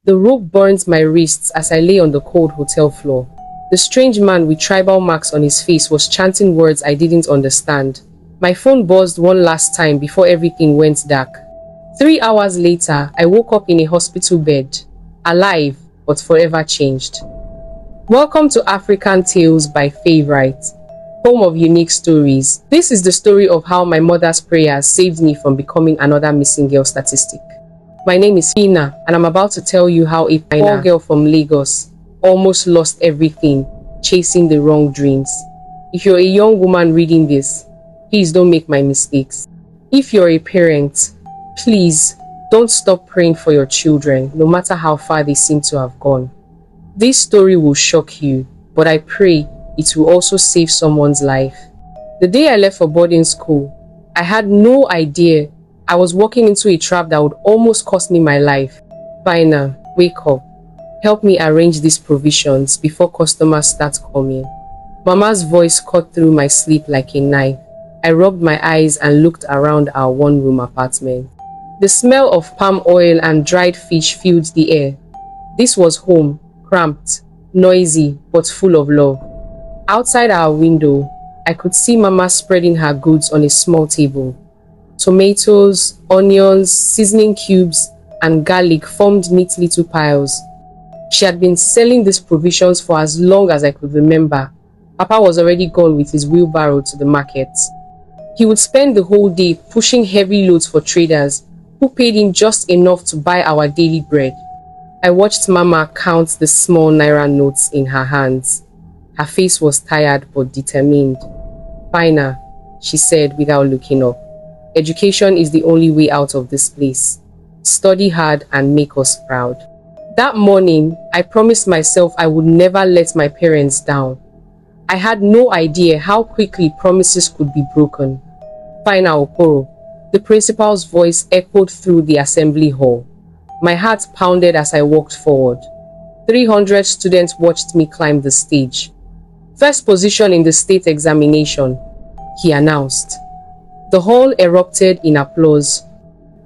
The rope burned my wrists as I lay on the cold hotel floor. The strange man with tribal marks on his face was chanting words I didn't understand. My phone buzzed one last time before everything went dark. 3 hours later, I woke up in a hospital bed, alive but forever changed. Welcome to African Tales by Favorite, home of unique stories. This is the story of how my mother's prayers saved me from becoming another missing girl statistic. My name is Fina, and I'm about to tell you how a poor girl from Lagos almost lost everything chasing the wrong dreams. If you're a young woman reading this, please don't make my mistakes. If you're a parent, please don't stop praying for your children, no matter how far they seem to have gone. This story will shock you, but I pray it will also save someone's life. The day I left for boarding school, I had no idea I was walking into a trap that would almost cost me my life. Fina, wake up. Help me arrange these provisions before customers start coming. Mama's voice cut through my sleep like a knife. I rubbed my eyes and looked around our one-room apartment. The smell of palm oil and dried fish filled the air. This was home, cramped, noisy, but full of love. Outside our window, I could see Mama spreading her goods on a small table. Tomatoes, onions, seasoning cubes, and garlic formed neat little piles. She had been selling these provisions for as long as I could remember. Papa was already gone with his wheelbarrow to the market. He would spend the whole day pushing heavy loads for traders who paid him just enough to buy our daily bread. I watched Mama count the small naira notes in her hands. Her face was tired but determined. "Fina," she said without looking up. "Education is the only way out of this place. Study hard and make us proud." That morning, I promised myself I would never let my parents down. I had no idea how quickly promises could be broken. "Fina Okoro," the principal's voice echoed through the assembly hall. My heart pounded as I walked forward. 300 students watched me climb the stage. "First position in the state examination," he announced. The hall erupted in applause.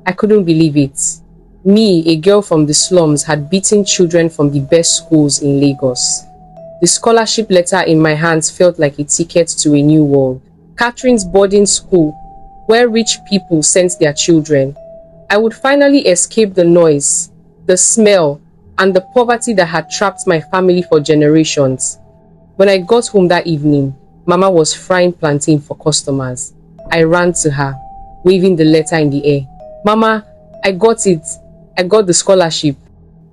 I couldn't believe it. Me, a girl from the slums, had beaten children from the best schools in Lagos. The scholarship letter in my hands felt like a ticket to a new world. Catherine's boarding school, where rich people sent their children. I would finally escape the noise, the smell, and the poverty that had trapped my family for generations. When I got home that evening, Mama was frying plantain for customers. I ran to her, waving the letter in the air. "Mama, I got it. I got the scholarship."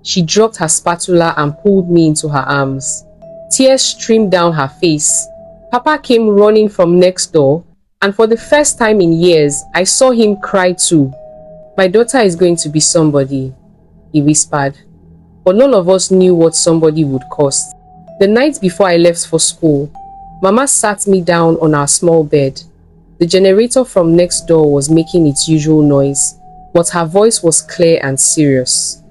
She dropped her spatula and pulled me into her arms. Tears streamed down her face. Papa came running from next door, and for the first time in years, I saw him cry too. "My daughter is going to be somebody," he whispered. But none of us knew what somebody would cost. The night before I left for school, Mama sat me down on our small bed. The generator from next door was making its usual noise, but her voice was clear and serious.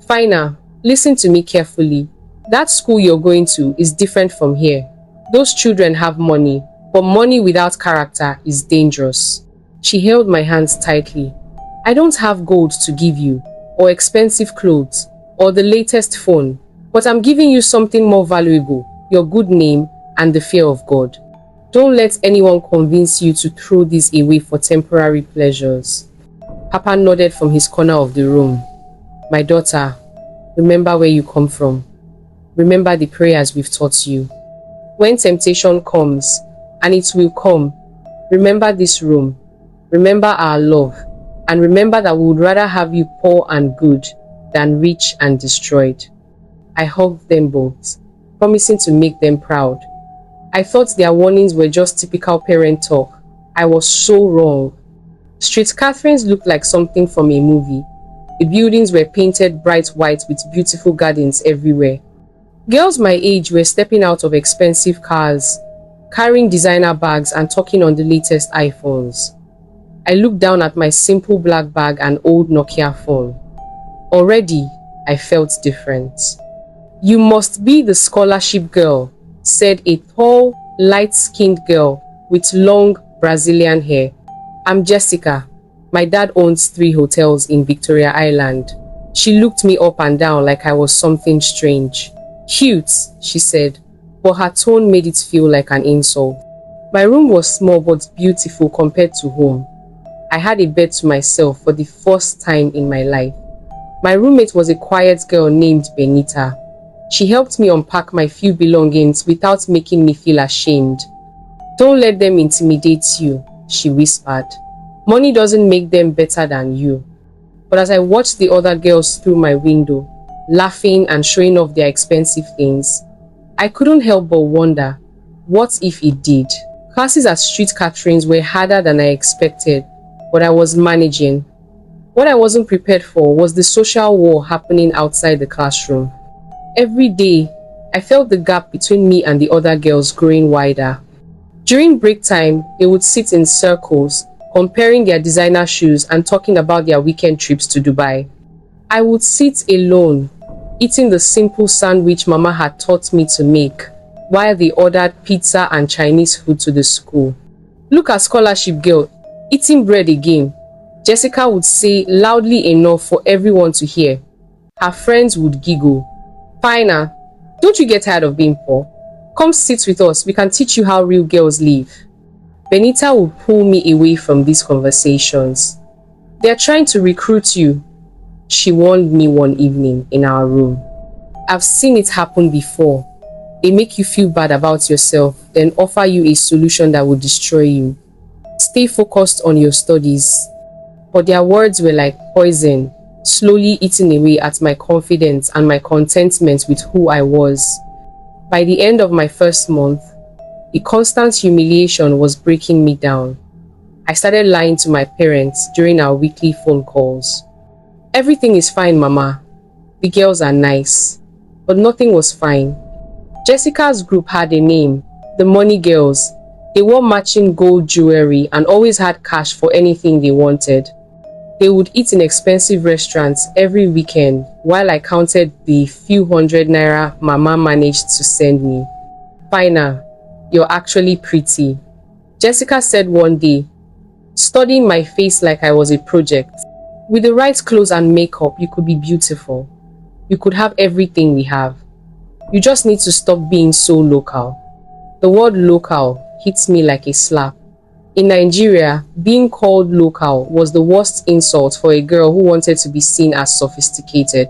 "Fina, listen to me carefully. That school you're going to is different from here. Those children have money, but money without character is dangerous." She held my hands tightly. "I don't have gold to give you, or expensive clothes, or the latest phone, but I'm giving you something more valuable, your good name and the fear of God. Don't let anyone convince you to throw this away for temporary pleasures." Papa nodded from his corner of the room. "My daughter, remember where you come from. Remember the prayers we've taught you. When temptation comes, and it will come, remember this room, remember our love, and remember that we would rather have you poor and good than rich and destroyed." I hugged them both, promising to make them proud. I thought their warnings were just typical parent talk. I was so wrong. Street Catherines looked like something from a movie. The buildings were painted bright white with beautiful gardens everywhere. Girls my age were stepping out of expensive cars, carrying designer bags and talking on the latest iPhones. I looked down at my simple black bag and old Nokia phone. Already, I felt different. "You must be the scholarship girl," said a tall, light-skinned girl with long Brazilian hair. "I'm Jessica. My dad owns 3 hotels in Victoria Island," She looked me up and down like I was something strange. Cute, she said, but her tone made it feel like an insult. My room was small but beautiful compared to home. I had a bed to myself for the first time in my life. My roommate was a quiet girl named Benita. She helped me unpack my few belongings without making me feel ashamed. Don't let them intimidate you, she whispered. Money doesn't make them better than you. But as I watched the other girls through my window, laughing and showing off their expensive things, I couldn't help but wonder, what if it did? Classes at street caterings were harder than I expected, but I was managing. What I wasn't prepared for was the social war happening outside the classroom. Every day, I felt the gap between me and the other girls growing wider. During break time, they would sit in circles, comparing their designer shoes and talking about their weekend trips to Dubai. I would sit alone, eating the simple sandwich Mama had taught me to make, while they ordered pizza and Chinese food to the school. Look at scholarship girl, eating bread again, Jessica would say loudly enough for everyone to hear. Her friends would giggle. Fina, don't you get tired of being poor? Come sit with us, we can teach you how real girls live. Benita would pull me away from these conversations. They're trying to recruit you, she warned me one evening in our room. I've seen it happen before. They make you feel bad about yourself, then offer you a solution that will destroy you. Stay focused on your studies. But their words were like poison, slowly eating away at my confidence and my contentment with who I was. By the end of my first month, the constant humiliation was breaking me down. I started lying to my parents during our weekly phone calls. Everything is fine, Mama. The girls are nice. But nothing was fine. Jessica's group had a name, the Money Girls. They wore matching gold jewelry and always had cash for anything they wanted. They would eat in expensive restaurants every weekend while I counted the few hundred naira Mama managed to send me. Fina, you're actually pretty, Jessica said one day, studying my face like I was a project. With the right clothes and makeup, you could be beautiful. You could have everything we have. You just need to stop being so local. The word local hits me like a slap. In Nigeria, being called local was the worst insult for a girl who wanted to be seen as sophisticated.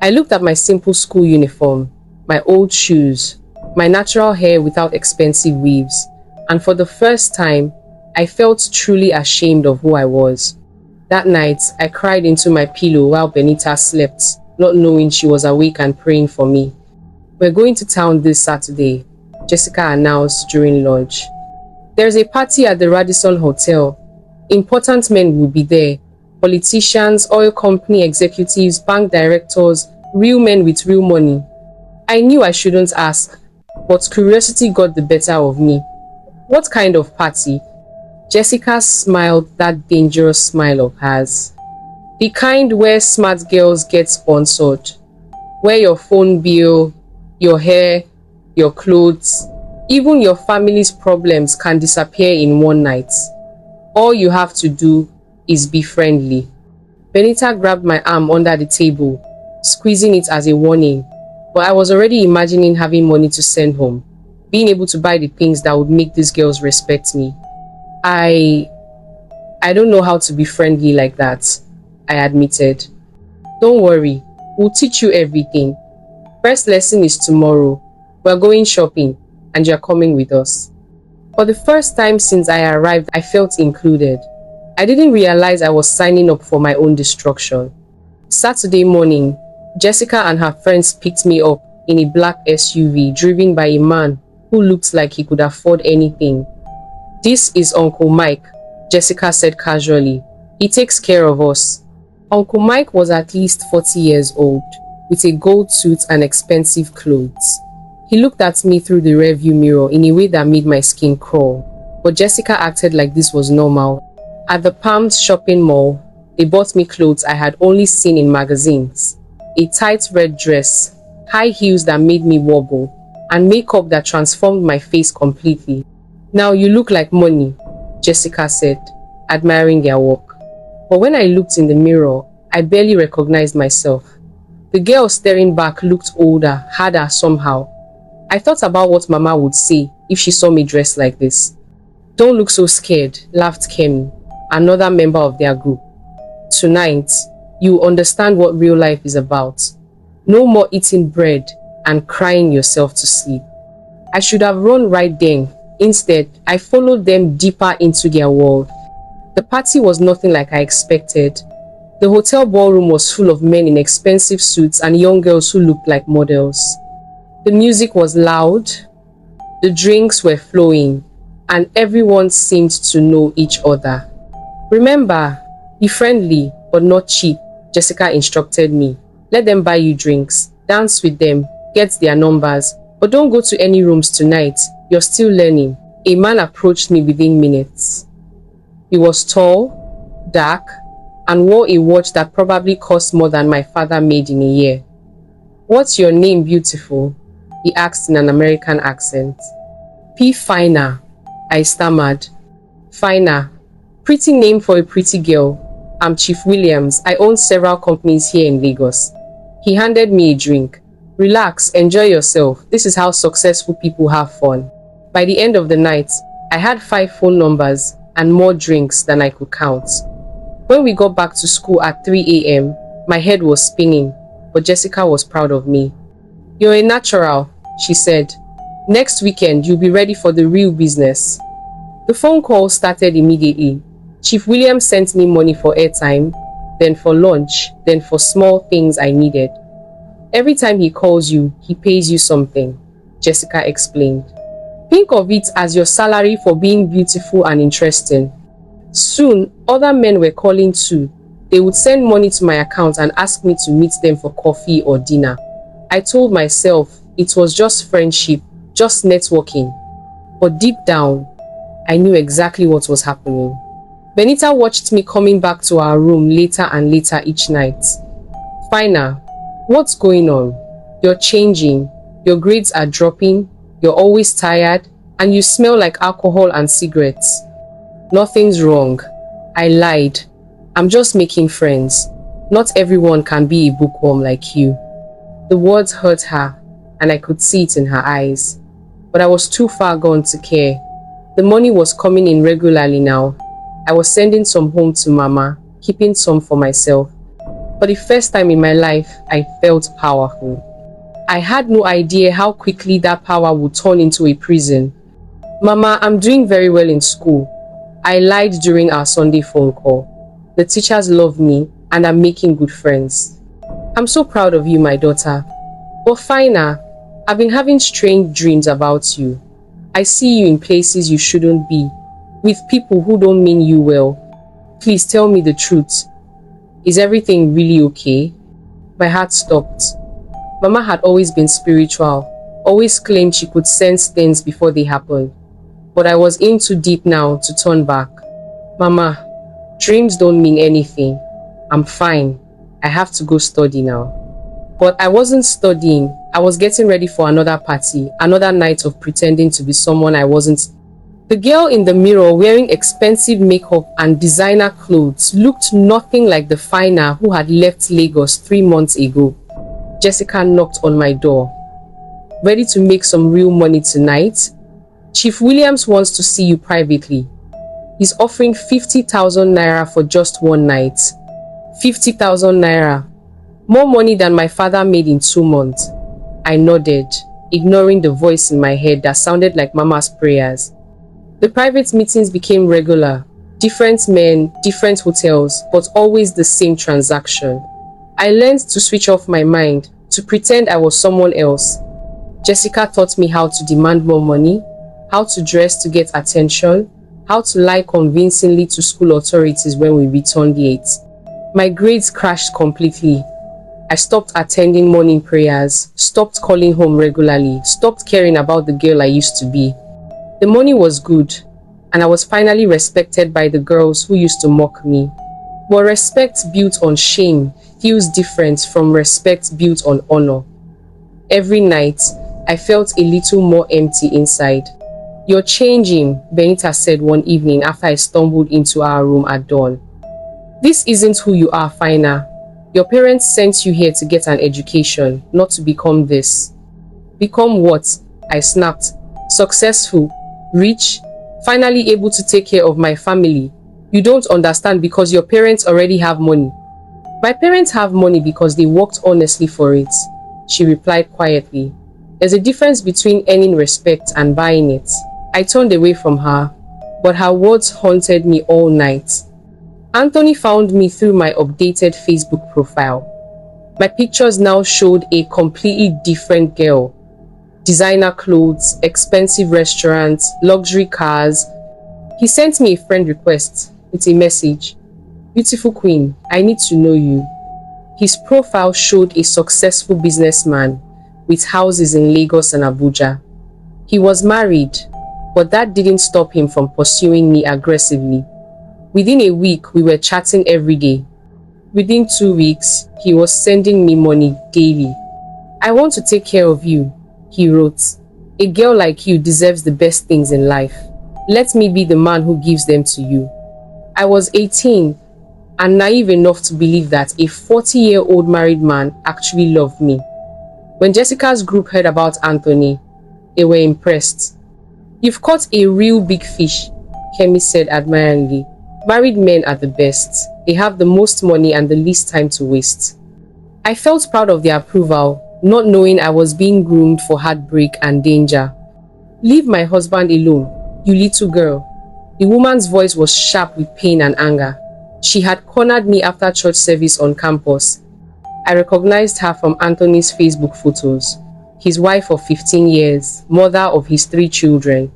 I looked at my simple school uniform, my old shoes, my natural hair without expensive weaves, and for the first time, I felt truly ashamed of who I was. That night, I cried into my pillow while Benita slept, not knowing she was awake and praying for me. We're going to town this Saturday, Jessica announced during lunch. There's a party at the Radisson Hotel. Important men will be there. Politicians, oil company executives, bank directors, real men with real money. I knew I shouldn't ask, but curiosity got the better of me. What kind of party? Jessica smiled that dangerous smile of hers. The kind where smart girls get sponsored. Where your phone bill, your hair, your clothes, even your family's problems can disappear in one night. All you have to do is be friendly. Benita grabbed my arm under the table, squeezing it as a warning, but I was already imagining having money to send home, being able to buy the things that would make these girls respect me. I don't know how to be friendly like that, I admitted. Don't worry, we'll teach you everything. First lesson is tomorrow. We're going shopping, and you're coming with us. For the first time since I arrived, I felt included. I didn't realize I was signing up for my own destruction. Saturday morning, Jessica and her friends picked me up in a black SUV driven by a man who looked like he could afford anything. This is Uncle Mike, Jessica said casually. He takes care of us. Uncle Mike was at least 40 years old, with a gold suit and expensive clothes. He looked at me through the rearview mirror in a way that made my skin crawl, but Jessica acted like this was normal. At the Palms shopping mall, they bought me clothes I had only seen in magazines. A tight red dress, high heels that made me wobble, and makeup that transformed my face completely. Now you look like money, Jessica said, admiring their work. But when I looked in the mirror, I barely recognized myself. The girl staring back looked older, harder somehow. I thought about what Mama would say if she saw me dressed like this. "Don't look so scared," laughed Kemi, another member of their group. "Tonight, you understand what real life is about. No more eating bread and crying yourself to sleep." I should have run right then. Instead, I followed them deeper into their world. The party was nothing like I expected. The hotel ballroom was full of men in expensive suits and young girls who looked like models. The music was loud, the drinks were flowing, and everyone seemed to know each other. "Remember, be friendly but not cheap," Jessica instructed me. "Let them buy you drinks, dance with them, get their numbers, but don't go to any rooms tonight. You're still learning." A man approached me within minutes. He was tall, dark, and wore a watch that probably cost more than my father made in a year. "What's your name, beautiful?" he asked in an American accent. "P. Finer," I stammered. "Finer. Pretty name for a pretty girl. I'm Chief Williams. I own several companies here in Lagos." He handed me a drink. "Relax, enjoy yourself. This is how successful people have fun." By the end of the night, I had 5 phone numbers and more drinks than I could count. When we got back to school at 3 a.m., my head was spinning, but Jessica was proud of me. "You're a natural," she said. "Next weekend, you'll be ready for the real business." The phone call started immediately. Chief William sent me money for airtime, then for lunch, then for small things I needed. "Every time he calls you, he pays you something," Jessica explained. "Think of it as your salary for being beautiful and interesting." Soon, other men were calling too. They would send money to my account and ask me to meet them for coffee or dinner. I told myself it was just friendship, just networking. But deep down, I knew exactly what was happening. Benita watched me coming back to our room later and later each night. "Finer, what's going on? You're changing. Your grades are dropping. You're always tired. And you smell like alcohol and cigarettes." "Nothing's wrong," I lied. "I'm just making friends. Not everyone can be a bookworm like you." The words hurt her, and I could see it in her eyes. But I was too far gone to care. The money was coming in regularly now. I was sending some home to Mama, keeping some for myself. For the first time in my life, I felt powerful. I had no idea how quickly that power would turn into a prison. "Mama, I'm doing very well in school." I lied during our Sunday phone call. "The teachers love me, and I'm making good friends." "I'm so proud of you, my daughter. But Finer, I've been having strange dreams about you. I see you in places you shouldn't be, with people who don't mean you well. Please tell me the truth. Is everything really okay?" My heart stopped. Mama had always been spiritual, always claimed she could sense things before they happened. But I was in too deep now to turn back. "Mama, dreams don't mean anything. I'm fine. I have to go study now." But I wasn't studying. I was getting ready for another party, another night of pretending to be someone I wasn't. The girl in the mirror wearing expensive makeup and designer clothes looked nothing like the Finer who had left Lagos 3 months ago. Jessica knocked on my door. "Ready to make some real money tonight? Chief Williams wants to see you privately. He's offering 50,000 naira for just one night." 50,000 naira. More money than my father made in 2 months. I nodded, ignoring the voice in my head that sounded like Mama's prayers. The private meetings became regular. Different men, different hotels, but always the same transaction. I learned to switch off my mind, to pretend I was someone else. Jessica taught me how to demand more money, how to dress to get attention, how to lie convincingly to school authorities when we returned late. My grades crashed completely. I stopped attending morning prayers, stopped calling home regularly, stopped caring about the girl I used to be. The money was good, and I was finally respected by the girls who used to mock me. But respect built on shame feels different from respect built on honor. Every night, I felt a little more empty inside. "You're changing," Benita said one evening after I stumbled into our room at dawn. "This isn't who you are, Finer. Your parents sent you here to get an education, not to become this. Become what? I snapped. Successful, rich, finally able to take care of my family. You don't understand because your parents already have money. My parents have money because they worked honestly for it, she replied quietly. There's a difference between earning respect and buying it. I turned away from her, but her words haunted me all night. Anthony found me through my updated Facebook profile. My pictures now showed a completely different girl. Designer clothes, expensive restaurants, luxury cars. He sent me a friend request with a message. Beautiful queen, I need to know you. His profile showed a successful businessman with houses in Lagos and Abuja. He was married, but that didn't stop him from pursuing me aggressively. Within a week, we were chatting every day. Within 2 weeks, he was sending me money daily. I want to take care of you, he wrote. A girl like you deserves the best things in life. Let me be the man who gives them to you. I was 18 and naive enough to believe that a 40-year-old married man actually loved me. When Jessica's group heard about Anthony, they were impressed. You've caught a real big fish, Kemi said admiringly. Married men are the best. They have the most money and the least time to waste. I felt proud of their approval, not knowing I was being groomed for heartbreak and danger. Leave my husband alone, you little girl. The woman's voice was sharp with pain and anger. She had cornered me after church service on campus. I recognized her from Anthony's Facebook photos. His wife of 15 years, mother of his 3 children.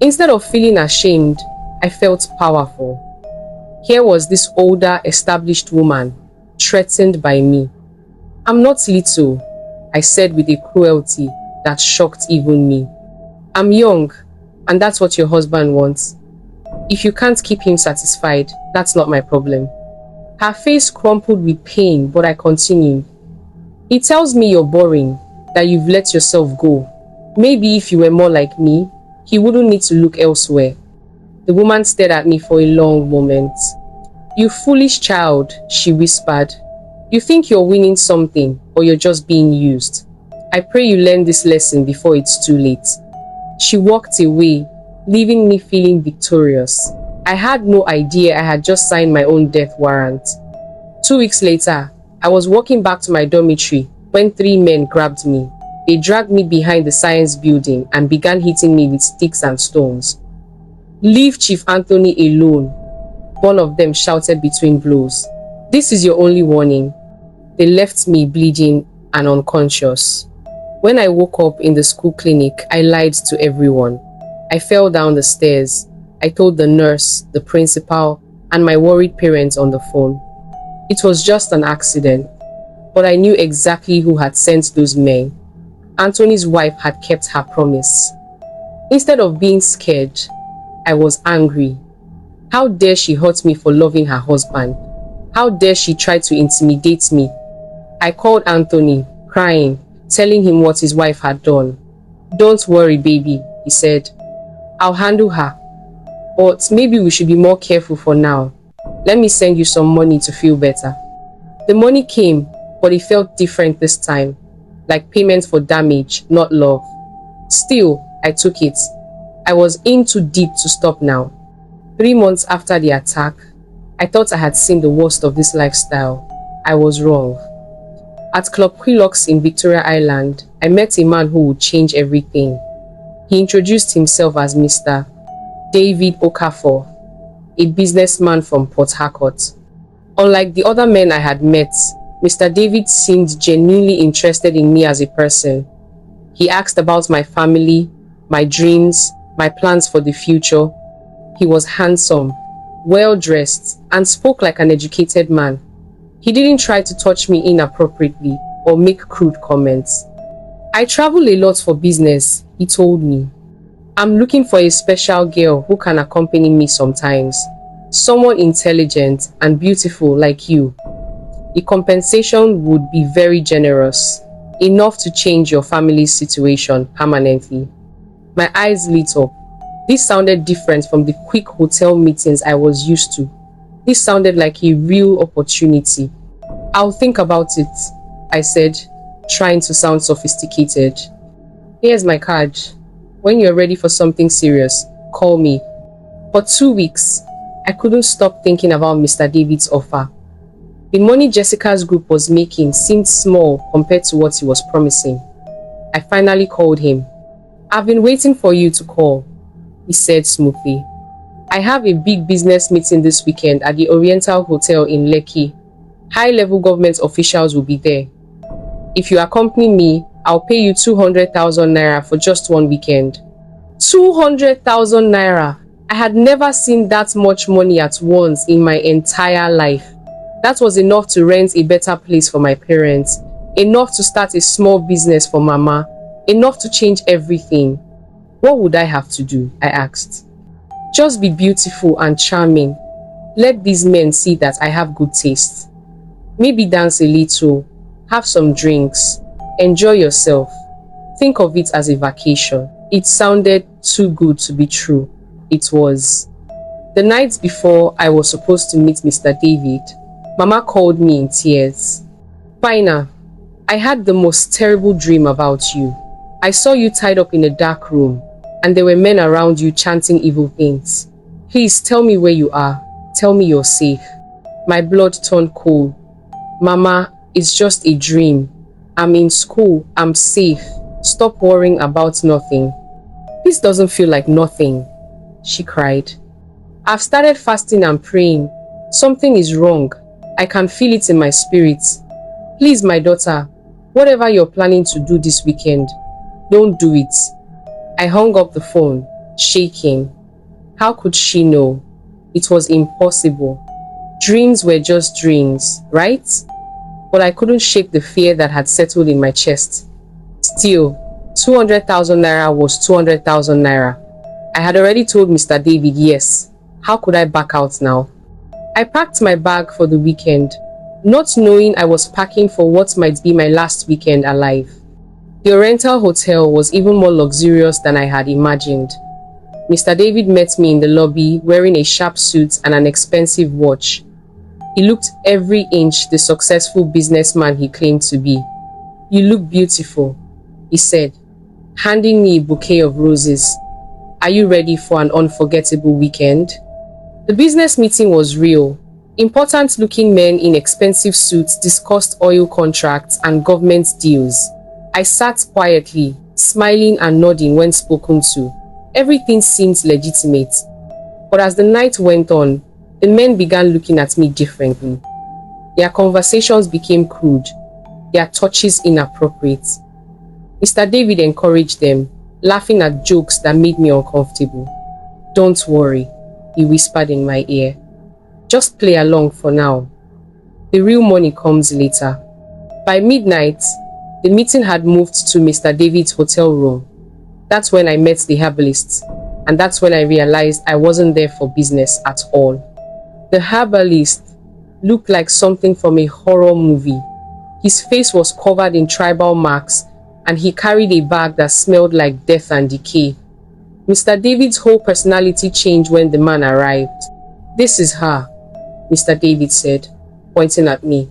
Instead of feeling ashamed, I felt powerful. Here was this older, established woman, threatened by me. I'm not little, I said with a cruelty that shocked even me. I'm young, and that's what your husband wants. If you can't keep him satisfied, that's not my problem. Her face crumpled with pain, but I continued. He tells me you're boring, that you've let yourself go. Maybe if you were more like me, he wouldn't need to look elsewhere. The woman stared at me for a long moment. You foolish child, she whispered. You think you're winning something, or you're just being used. I pray you learn this lesson before it's too late. She walked away, leaving me feeling victorious. I had no idea I had just signed my own death warrant. 2 weeks later, I was walking back to my dormitory when 3 men grabbed me. They dragged me behind the science building and began hitting me with sticks and stones. Leave Chief Anthony alone, one of them shouted between blows. This is your only warning. They left me bleeding and unconscious. When I woke up in the school clinic, I lied to everyone. I fell down the stairs. I told the nurse, the principal, and my worried parents on the phone. It was just an accident, but I knew exactly who had sent those men. Anthony's wife had kept her promise. Instead of being scared, I was angry. How dare she hurt me for loving her husband? How dare she try to intimidate me? I called Anthony, crying, telling him what his wife had done. Don't worry, baby, he said. I'll handle her. But maybe we should be more careful for now. Let me send you some money to feel better. The money came, but it felt different this time. Like payment for damage, not love. Still, I took it. I was in too deep to stop now. 3 months after the attack, I thought I had seen the worst of this lifestyle. I was wrong. At Club Quilox in Victoria Island, I met a man who would change everything. He introduced himself as Mr. David Okafor, a businessman from Port Harcourt. Unlike the other men I had met, Mr. David seemed genuinely interested in me as a person. He asked about my family, my dreams, my plans for the future. He was handsome, well-dressed, and spoke like an educated man. He didn't try to touch me inappropriately or make crude comments. I travel a lot for business, he told me. I'm looking for a special girl who can accompany me sometimes. Someone intelligent and beautiful like you. The compensation would be very generous, enough to change your family's situation permanently. My eyes lit up. This sounded different from the quick hotel meetings I was used to. This sounded like a real opportunity. I'll think about it, I said, trying to sound sophisticated. Here's my card. When you're ready for something serious, call me. For 2 weeks, I couldn't stop thinking about Mr. David's offer. The money Jessica's group was making seemed small compared to what he was promising. I finally called him. I've been waiting for you to call, he said smoothly. I have a big business meeting this weekend at the Oriental Hotel in Lekki. High-level government officials will be there. If you accompany me, I'll pay you 200,000 naira for just one weekend. 200,000 naira! I had never seen that much money at once in my entire life. That was enough to rent a better place for my parents, enough to start a small business for Mama, enough to change everything. What would I have to do? I asked. Just be beautiful and charming. Let these men see that I have good taste. Maybe dance a little, have some drinks, enjoy yourself. Think of it as a vacation. It sounded too good to be true. It was. The night before I was supposed to meet Mr. David, Mama called me in tears. Fina, I had the most terrible dream about you. I saw you tied up in a dark room, and there were men around you chanting evil things. Please tell me where you are. Tell me you're safe. My blood turned cold. Mama, it's just a dream. I'm in school. I'm safe. Stop worrying about nothing. This doesn't feel like nothing, she cried. I've started fasting and praying. Something is wrong. I can feel it in my spirit. Please, my daughter, whatever you're planning to do this weekend, don't do it. I hung up the phone, shaking. How could she know? It was impossible. Dreams were just dreams, right? But I couldn't shake the fear that had settled in my chest. Still, 200,000 naira was 200,000 naira. I had already told Mr. David yes. How could I back out now? I packed my bag for the weekend, not knowing I was packing for what might be my last weekend alive. The Oriental Hotel was even more luxurious than I had imagined. Mr. David met me in the lobby wearing a sharp suit and an expensive watch. He looked every inch the successful businessman he claimed to be. You look beautiful, he said, handing me a bouquet of roses. Are you ready for an unforgettable weekend? The business meeting was real. Important-looking men in expensive suits discussed oil contracts and government deals. I sat quietly, smiling and nodding when spoken to. Everything seemed legitimate. But as the night went on, the men began looking at me differently. Their conversations became crude, their touches inappropriate. Mr. David encouraged them, laughing at jokes that made me uncomfortable. Don't worry, he whispered in my ear. Just play along for now. The real money comes later. By midnight, the meeting had moved to Mr. David's hotel room. That's when I met the herbalist, and that's when I realized I wasn't there for business at all. The herbalist looked like something from a horror movie. His face was covered in tribal marks, and he carried a bag that smelled like death and decay. Mr. David's whole personality changed when the man arrived. This is her, Mr. David said, pointing at me.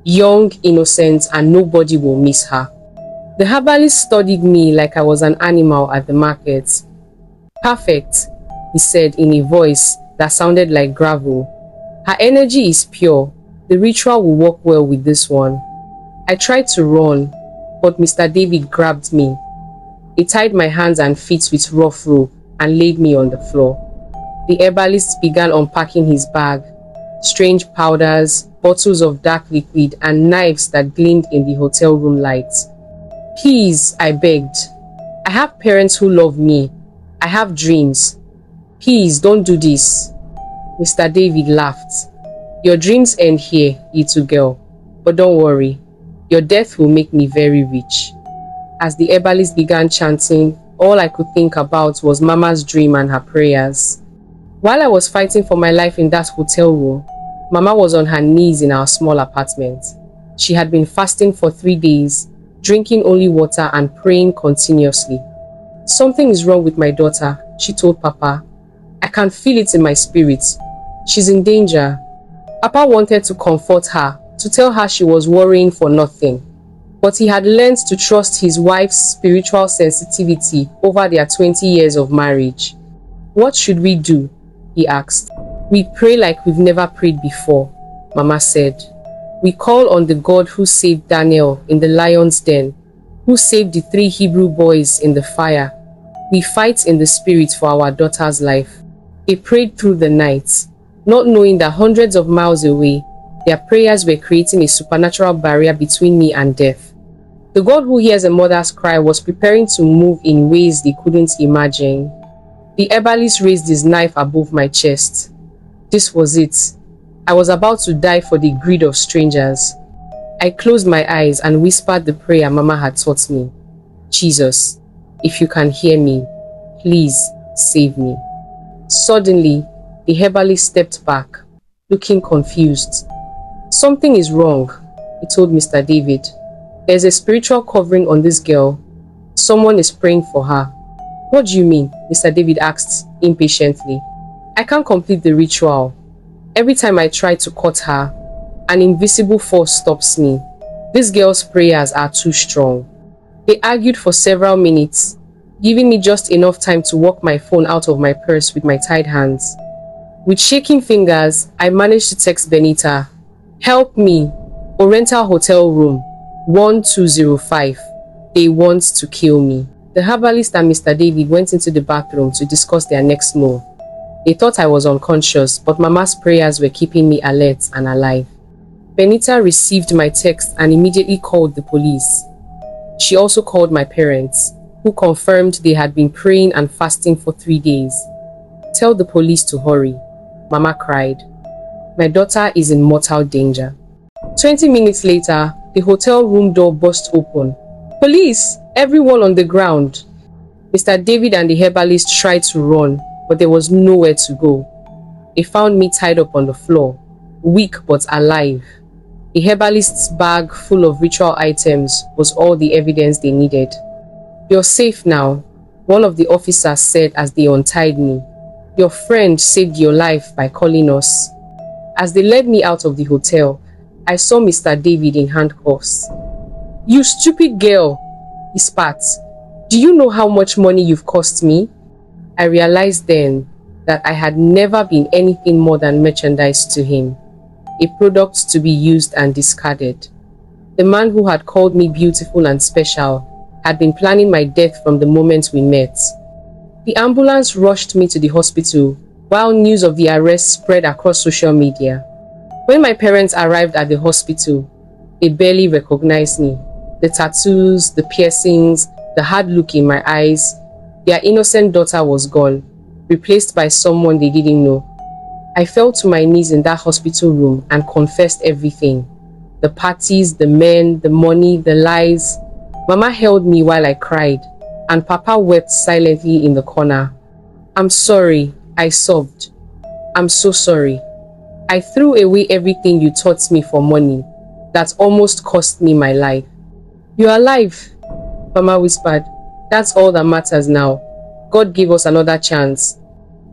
Young, innocent, and nobody will miss her. The herbalist studied me like I was an animal at the market. Perfect, he said in a voice that sounded like gravel. Her energy is pure. The ritual will work well with this one. I tried to run, but Mr. David grabbed me. He tied my hands and feet with rough rope and laid me on the floor. The herbalist began unpacking his bag. Strange powders, bottles of dark liquid, and knives that gleamed in the hotel room lights. Please, I begged. I have parents who love me. I have dreams. Please, don't do this. Mr. David laughed. Your dreams end here, little girl. But don't worry. Your death will make me very rich. As the herbalist began chanting, all I could think about was Mama's dream and her prayers. While I was fighting for my life in that hotel room, Mama was on her knees in our small apartment. She had been fasting for 3 days, drinking only water and praying continuously. Something is wrong with my daughter, she told Papa. I can feel it in my spirit. She's in danger. Papa wanted to comfort her, to tell her she was worrying for nothing. But he had learned to trust his wife's spiritual sensitivity over their 20 years of marriage. "What should we do?" he asked. "We pray like we've never prayed before," Mama said. "We call on the God who saved Daniel in the lion's den, who saved the 3 Hebrew boys in the fire. We fight in the spirit for our daughter's life." They prayed through the night, not knowing that hundreds of miles away, their prayers were creating a supernatural barrier between me and death. The God who hears a mother's cry was preparing to move in ways they couldn't imagine. The herbalist raised his knife above my chest. This was it. I was about to die for the greed of strangers. I closed my eyes and whispered the prayer Mama had taught me. "Jesus, if you can hear me, please save me." Suddenly, the herbalist stepped back, looking confused. "Something is wrong," he told Mr. David. "There's a spiritual covering on this girl. Someone is praying for her." "What do you mean?" Mr. David asked impatiently. "I can't complete the ritual. Every time I try to cut her, an invisible force stops me. This girl's prayers are too strong." They argued for several minutes, giving me just enough time to walk my phone out of my purse with my tied hands. With shaking fingers, I managed to text Benita, "Help me, Oriental Hotel Room, 1205. They want to kill me." The herbalist and Mr. David went into the bathroom to discuss their next move. They thought I was unconscious, but Mama's prayers were keeping me alert and alive. Benita received my text and immediately called the police. She also called my parents, who confirmed they had been praying and fasting for 3 days. "Tell the police to hurry," Mama cried. "My daughter is in mortal danger." 20 minutes later, the hotel room door burst open. "Police! Everyone on the ground!" Mr. David and the herbalist tried to run, but there was nowhere to go. They found me tied up on the floor, weak but alive. The herbalist's bag full of ritual items was all the evidence they needed. "You're safe now," one of the officers said as they untied me. "Your friend saved your life by calling us." As they led me out of the hotel, I saw Mr. David in handcuffs. "You stupid girl," he spat. "Do you know how much money you've cost me?" I realized then that I had never been anything more than merchandise to him, a product to be used and discarded. The man who had called me beautiful and special had been planning my death from the moment we met. The ambulance rushed me to the hospital, while news of the arrest spread across social media. When my parents arrived at the hospital, they barely recognized me. The tattoos, the piercings, the hard look in my eyes. Their innocent daughter was gone, replaced by someone they didn't know. I fell to my knees in that hospital room and confessed everything. The parties, the men, the money, the lies. Mama held me while I cried, and Papa wept silently in the corner. "I'm sorry," I sobbed. "I'm so sorry. I threw away everything you taught me for money. That almost cost me my life." "You're alive," Mama whispered. "That's all that matters now. God gave us another chance."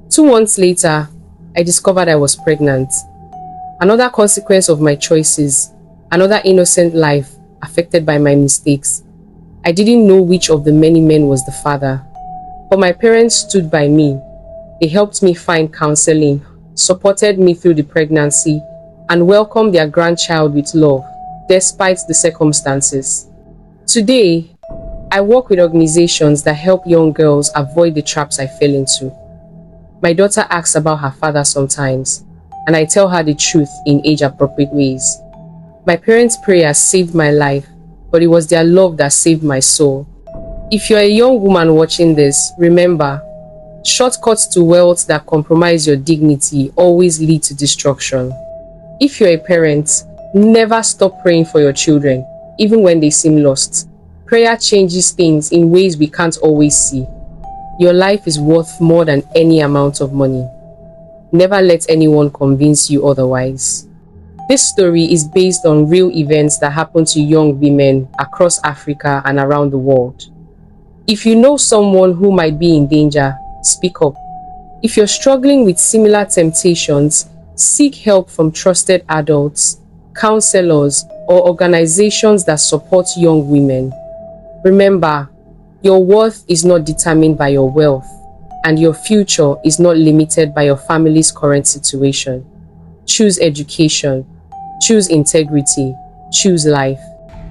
2 months later, I discovered I was pregnant. Another consequence of my choices, another innocent life affected by my mistakes. I didn't know which of the many men was the father, but my parents stood by me. They helped me find counseling, supported me through the pregnancy, and welcomed their grandchild with love, despite the circumstances. Today, I work with organizations that help young girls avoid the traps I fell into. My daughter asks about her father sometimes, and I tell her the truth in age-appropriate ways. My parents' prayers saved my life, but it was their love that saved my soul. If you're a young woman watching this, remember, shortcuts to wealth that compromise your dignity always lead to destruction. If you're a parent, never stop praying for your children, even when they seem lost. Prayer changes things in ways we can't always see. Your life is worth more than any amount of money. Never let anyone convince you otherwise. This story is based on real events that happen to young women across Africa and around the world. If you know someone who might be in danger, speak up. If you're struggling with similar temptations, seek help from trusted adults. counselors, or organizations that support young women. Remember, your worth is not determined by your wealth, and your future is not limited by your family's current situation. Choose education, choose integrity, choose life.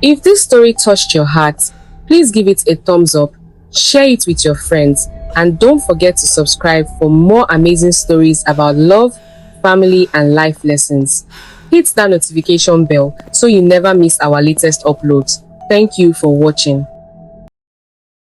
If this story touched your heart, please give it a thumbs up, share it with your friends, and don't forget to subscribe for more amazing stories about love, family, and life lessons. Hit that notification bell so you never miss our latest uploads. Thank you for watching.